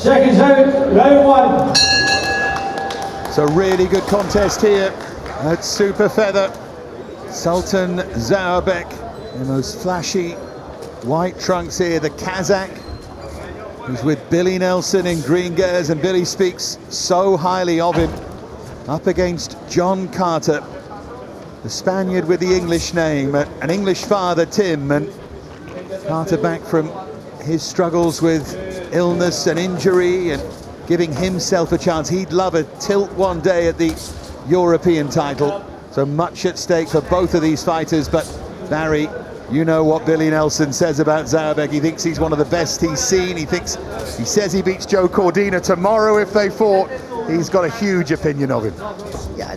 Seconds out, round one. It's a really good contest here at Super Feather. Sultan Zaurbek, the most flashy white trunks here, the Kazakh, who's with Billy Nelson in green gears, and Billy speaks so highly of him, up against John Carter, the Spaniard with the English name, an English father, Tim, and Carter back from his struggles with illness and injury and giving himself a chance. He'd love a tilt one day at the European title. So much at stake for both of these fighters, but Barry, you know what Billy Nelson says about Zaurbek. He thinks he's one of the best he's seen. He says he beats Joe Cordina tomorrow if they fought. He's got a huge opinion of him. Yeah,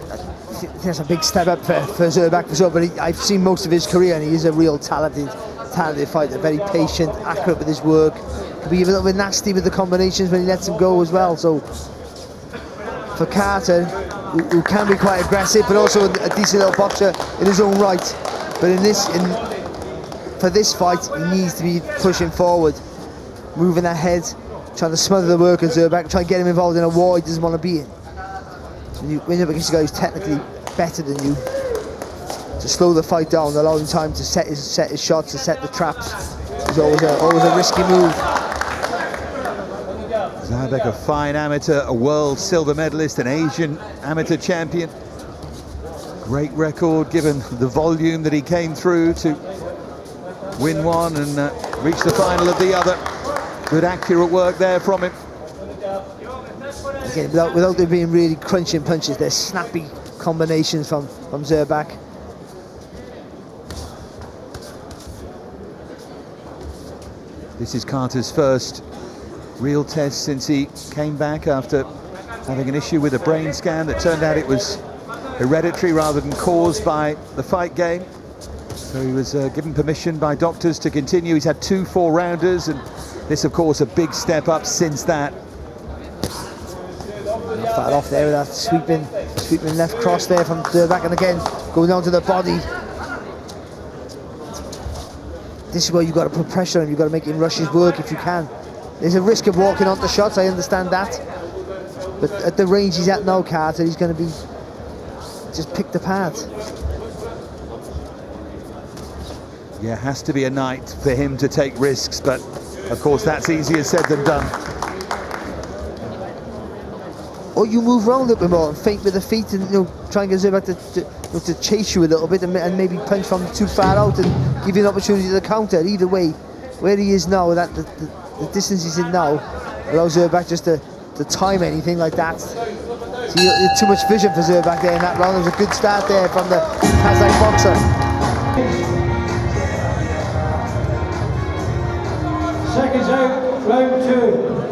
that's a big step up for Zaurbek for sure, but I've seen most of his career and he is a real talented fighter, very patient, accurate with his work. Can be a little bit nasty with the combinations when he lets them go as well. So for Carter, who can be quite aggressive, but also a decent little boxer in his own right. But for this fight, he needs to be pushing forward, moving ahead, trying to smother the work of Zaurbek, try and get him involved in a war he doesn't want to be in. So when you win up against a guy who's technically better than you, to slow the fight down, allow him time to set his shots, to set the traps, is always a risky move. Zaurbek, a fine amateur, a world silver medalist, an Asian amateur champion. Great record given the volume that he came through to win one and reach the final of the other. Good accurate work there from him. Again, without there being really crunching punches, there's snappy combinations from Zaurbek. This is Carter's first real test since he came back after having an issue with a brain scan that turned out it was hereditary rather than caused by the fight game. So he was given permission by doctors to continue. He's had 2 4-rounders, and this, of course, a big step up since that. Fat off there with that sweeping left cross there from Zaurbek, and again going down to the body. This is where you've got to put pressure on him. You've got to make him rush his work if you can. There's a risk of walking onto shots, I understand that. But at the range he's at now, Carter, he's going to be just picked apart. Yeah, has to be a night for him to take risks, but of course that's easier said than done. Or you move around a little bit more and feint with the feet and try and get Zaurbek to chase you a little bit and maybe punch from too far out and give you an opportunity to counter. Either way, where he is now, the distance he's in now, allows Zaurbek just to time anything like that. So you had too much vision for Zaurbek there in that round. It was a good start there from the Kazakh boxer. Seconds out, round 2.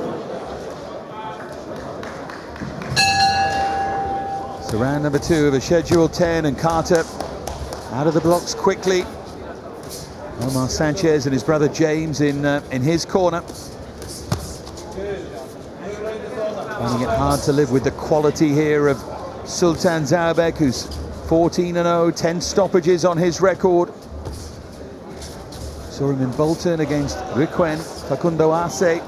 So round number 2 of a scheduled 10, and Carter out of the blocks quickly. Omar Sanchez and his brother James in his corner. Finding it hard to live with the quality here of Sultan Zaurbek, who's 14-0, 10 stoppages on his record. Saw him in Bolton against Riquen. Facundo Arce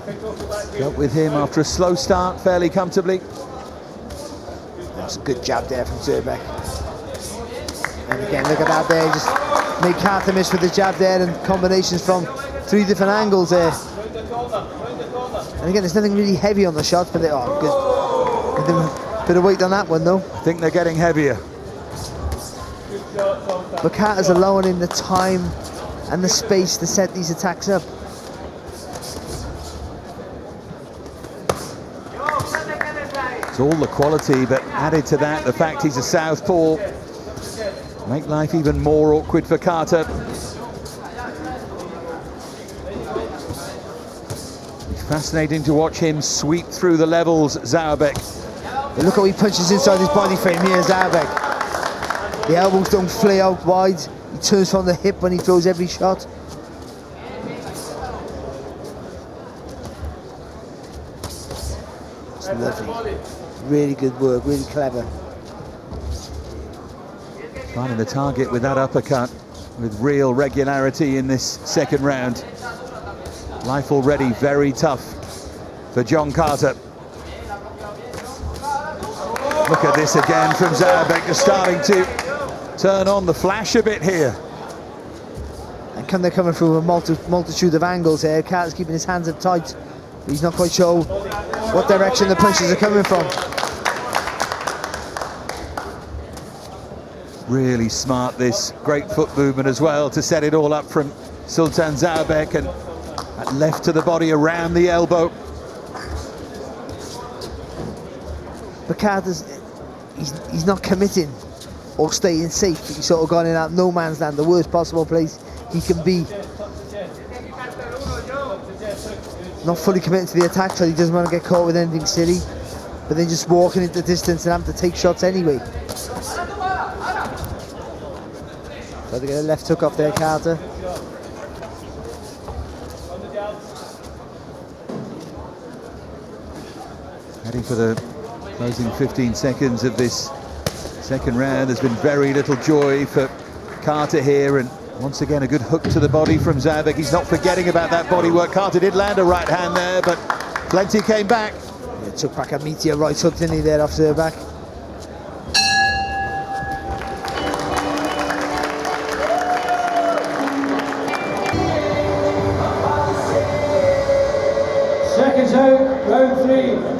dealt with him after a slow start fairly comfortably. That's a good jab there from Zaurbek. And again, look at that there, just made Carter miss with the jab there, and combinations from 3 different angles there. And again, there's nothing really heavy on the shots, but they are good. Bit of weight on that one though. I think they're getting heavier. But Carter's allowing him the time and the space to set these attacks up. It's all the quality, but added to that, the fact he's a southpaw, make life even more awkward for Carter. It's fascinating to watch him sweep through the levels, Zaurbek. But look how he punches inside his body frame here, Zaurbek. The elbows don't flay out wide. He turns from the hip when he throws every shot. It's lovely. Really good work, really clever. Finding the target with that uppercut with real regularity in this second round. Life already very tough for John Carter. Look at this again from Zaurbek, just starting to turn on the flash a bit here. And they're coming through a multitude of angles here. Carter's keeping his hands up tight. He's not quite sure what direction the punches are coming from. Really smart, this great foot movement as well to set it all up from Sultan Zaurbek, and that left to the body around the elbow. But Carter's, he's not committing or staying safe. He's sort of gone in at no man's land, the worst possible place he can be. Not fully committed to the attack, so he doesn't want to get caught with anything silly, but then just walking into the distance and having to take shots anyway. Try to get a left hook off there, Carter. Heading for the closing 15 seconds of this second round. There's been very little joy for Carter here, and once again a good hook to the body from Zaurbek. He's not forgetting about that body work. Carter did land a right hand there, but plenty came back. Yeah, took back a meteor right hook, didn't he, there off Zaurbek? Seconds out, round 3.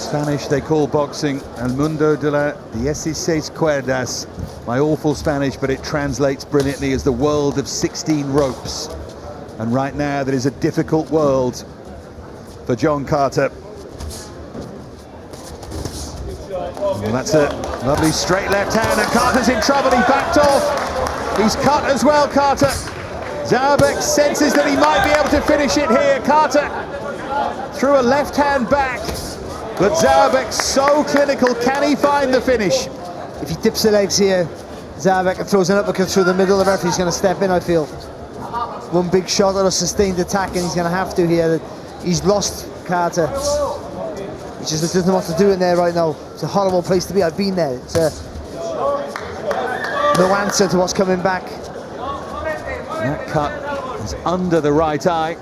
Spanish they call boxing El Mundo de la 16 Cuerdas. My awful Spanish, but it translates brilliantly as the world of 16 ropes. And right now that is a difficult world for John Carter. Well, that's a lovely straight left hand, and Carter's in trouble. He backed off. He's cut as well, Carter. Zaurbek senses that he might be able to finish it here. Carter threw a left hand back, but Zaurbek so clinical. Can he find the finish? If he dips the legs here, Zaurbek throws an uppercut through the middle. The referee's going to step in, I feel. One big shot or a sustained attack, and he's going to have to here. He's lost, Carter. He just doesn't know what to do in there right now. It's a horrible place to be. I've been there. It's no answer to what's coming back. That cut is under the right eye.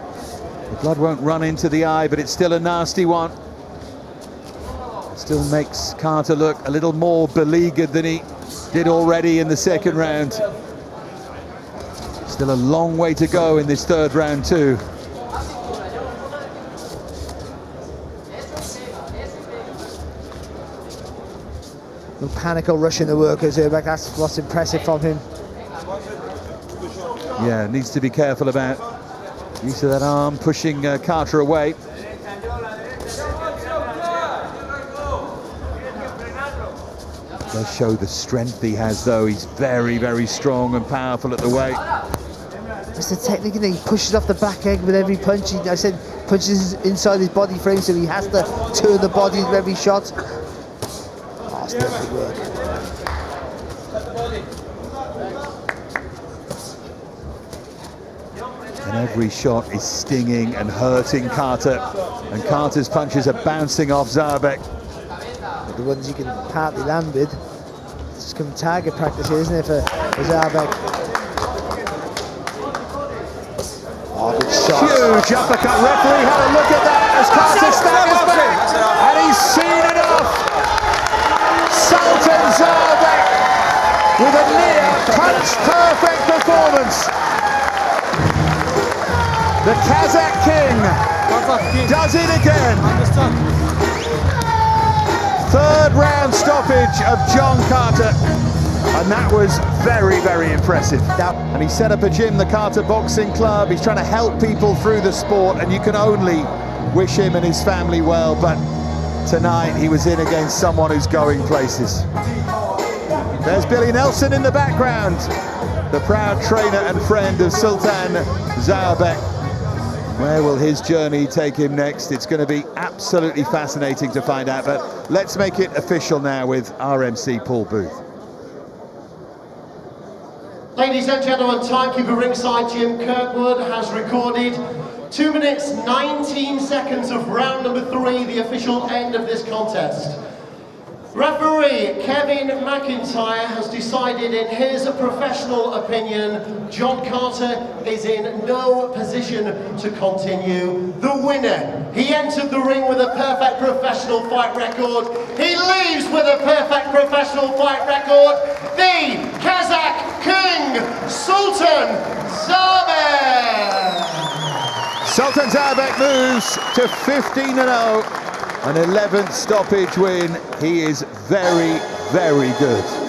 The blood won't run into the eye, but it's still a nasty one. Still makes Carter look a little more beleaguered than he did already in the second round. Still a long way to go in this third round too. No panic or rushing the workers here, that's what's impressive from him. Yeah, needs to be careful about use of that arm, pushing Carter away. Does show the strength he has though. He's very, very strong and powerful at the weight. It's the technique, and he pushes off the back leg with every punch. I said punches inside his body frame, so he has to turn the body with every shot. Oh, still good work. And every shot is stinging and hurting Carter, and Carter's punches are bouncing off Zaurbek. The ones you can partly land with. It's just come target practice here, isn't it, for Zaurbek? Oh, good shot. Huge uppercut. Referee had a look at that as Carter staggers back, and he's seen it off. Sultan Zaurbek with a near punch-perfect performance. The Kazakh King does it again. Third round stoppage of John Carter, and that was very, very impressive. And he set up a gym, the Carter Boxing Club. He's trying to help people through the sport, and you can only wish him and his family well, but tonight he was in against someone who's going places. There's Billy Nelson in the background, the proud trainer and friend of Sultan Zaurbek. Where will his journey take him next? It's going to be absolutely fascinating to find out, but let's make it official now with RMC Paul Booth. Ladies and gentlemen, timekeeper ringside Jim Kirkwood has recorded 2 minutes 19 seconds of round number 3, the official end of this contest. Referee Kevin McIntyre has decided in his professional opinion John Carter is in no position to continue. The winner, he entered the ring with a perfect professional fight record. He leaves with a perfect professional fight record. The Kazakh King, Sultan Zaurbek. Sultan Zaurbek moves to 15-0. An 11th stoppage win. He is very, very good.